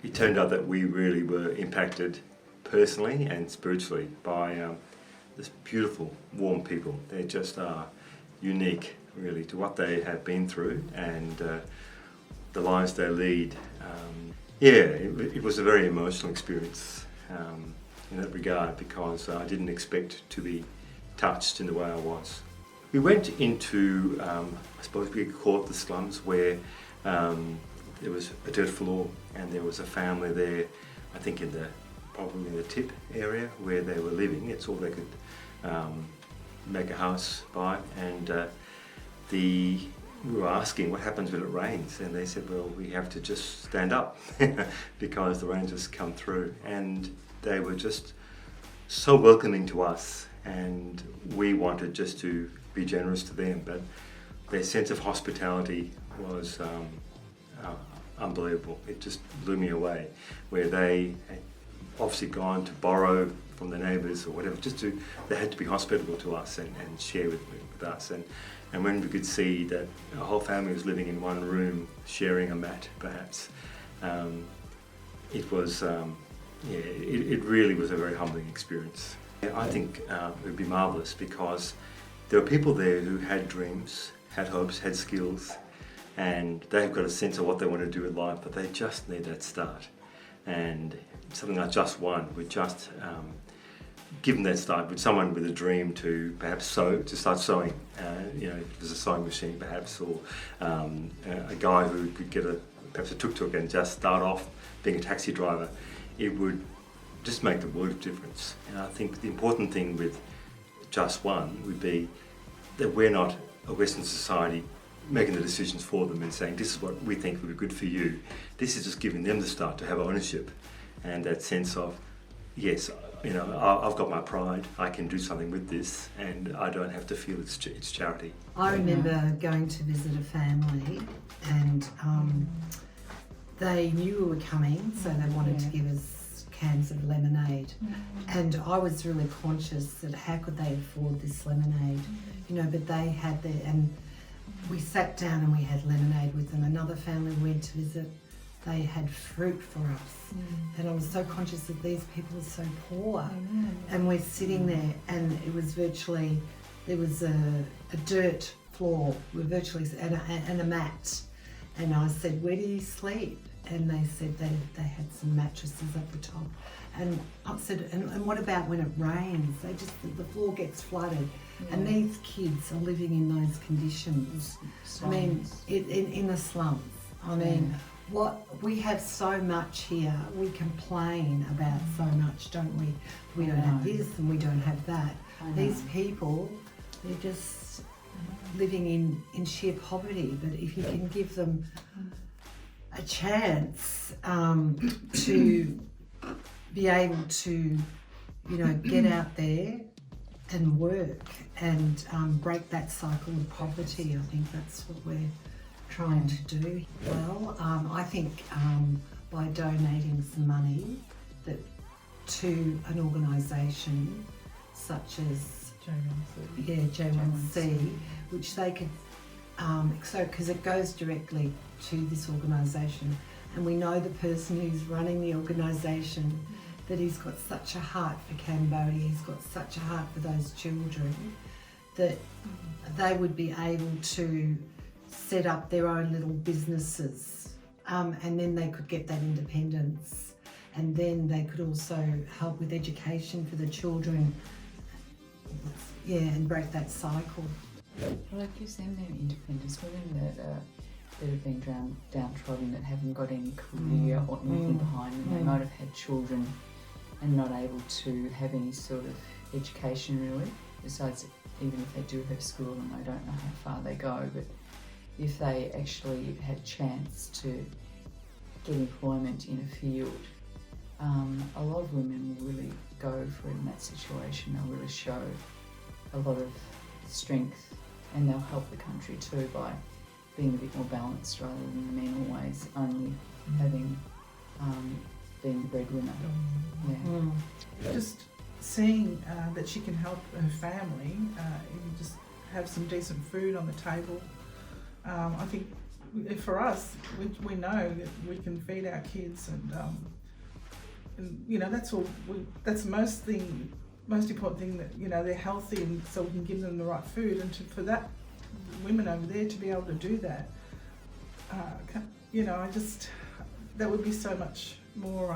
it turned out that we really were impacted personally and spiritually by this beautiful, warm people. They just are unique, really, to what they have been through and the lives they lead. It was a very emotional experience in that regard, because I didn't expect to be touched in the way I was. We went into, I suppose we could call it the slums, where there was a dirt floor and there was a family there, I think probably in the tip area where they were living. It's all they could make a house by, and we were asking what happens when it rains, and they said, well, we have to just stand up because the rain just come through. And they were just so welcoming to us, and we wanted just to be generous to them, but their sense of hospitality was unbelievable. It just blew me away, where they had obviously gone to borrow from the neighbours or whatever, they had to be hospitable to us and share with us. And when we could see that a whole family was living in one room, sharing a mat perhaps, it was, it really was a very humbling experience. I think it would be marvellous, because there were people there who had dreams, had hopes, had skills, and they've got a sense of what they want to do in life, but they just need that start. And something like Just One would just give them that start, with someone with a dream to perhaps start sewing. If there's a sewing machine perhaps, or a guy who could get perhaps a tuk-tuk and just start off being a taxi driver. It would just make the world of difference. And I think the important thing with Just One would be that we're not a Western society making the decisions for them and saying, this is what we think would be good for you. This is just giving them the start to have ownership and that sense of, yes, I've got my pride, I can do something with this, and I don't have to feel it's charity. I remember going to visit a family, and they knew we were coming, so they wanted to give us cans of lemonade. And I was really conscious that how could they afford this lemonade, but they had and we sat down and we had lemonade with them. Another family went to visit, they had fruit for us. And I was so conscious that these people are so poor. And we're sitting there, and it was virtually, there was a dirt floor, and a mat. And I said, where do you sleep? And they said they had some mattresses at the top. And I said, and what about when it rains? The floor gets flooded. And these kids are living in those conditions. Slums. I mean, in the slums. I mean, we have so much here. We complain about so much, don't we? We don't have this and we don't have that. These people, they're just living in sheer poverty. But if you can give them a chance to be able to, get out there and work and break that cycle of poverty, I think that's what we're trying to do. Well, I think by donating some money to an organisation such as J1C, which they could, because it goes directly to this organisation, and we know the person who's running the organisation, that he's got such a heart for Cambodia, he's got such a heart for those children, that they would be able to set up their own little businesses, and then they could get that independence, and then they could also help with education for the children, and break that cycle. Well, it gives them their independence. Women that have been downtrodden, that haven't got any career or anything behind them, they might have had children and not able to have any sort of education really, besides even if they do have school and they don't know how far they go. But if they actually had a chance to get employment in a field, a lot of women will really go for it in that situation. They'll really show a lot of strength, and they'll help the country too by being a bit more balanced, rather than the men always only having being the breadwinner. Just seeing that she can help her family, even just have some decent food on the table. I think for us, we know that we can feed our kids, and you know, that's all. That's the most important thing, that, you know, they're healthy, and so we can give them the right food. And for that women over there to be able to do that, you know, that would be so much more.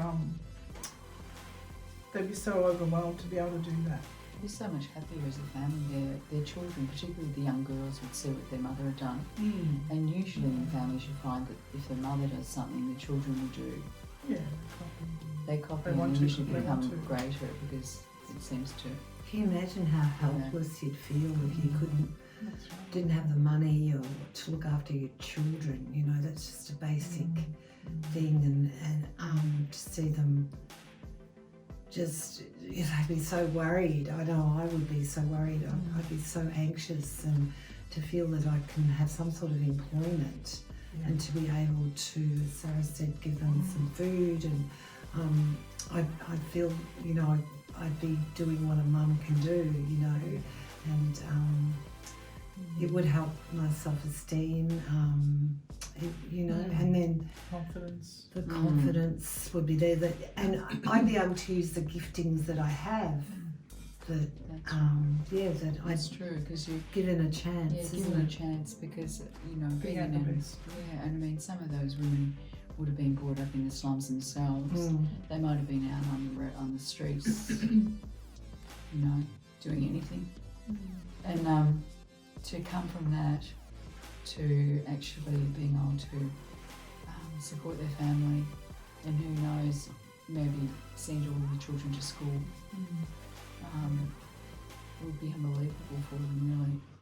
They'd be so overwhelmed to be able to do that. They'd be so much happier as a family. Their children, particularly the young girls, would see what their mother had done. And usually in families you find that if the mother does something, the children will do. Yeah. They copy They and want they to, usually they want become to. greater because it seems to. Can you imagine how helpless you'd feel if you That's right. didn't have the money or to look after your children? You know, that's just a basic thing, and to see them just, you know, be so worried. I know I would be so worried. I'd be so anxious, and to feel that I can have some sort of employment and to be able to, as Sarah said, give them some food, and I'd feel, you know, I'd be doing what a mum can do, you know, and it would help my self-esteem, you know, and then Confidence. the confidence would be there, and I'd be able to use the giftings that I have, that That's true, because you given a chance, given isn't a it? chance, because you know Being being at in the a, best. yeah, and I mean some of those women would have been brought up in the slums themselves. They might have been out on the streets, you know, doing anything, and to come from that to actually being able to support their family, and who knows, maybe send all the children to school, would be unbelievable for them, really.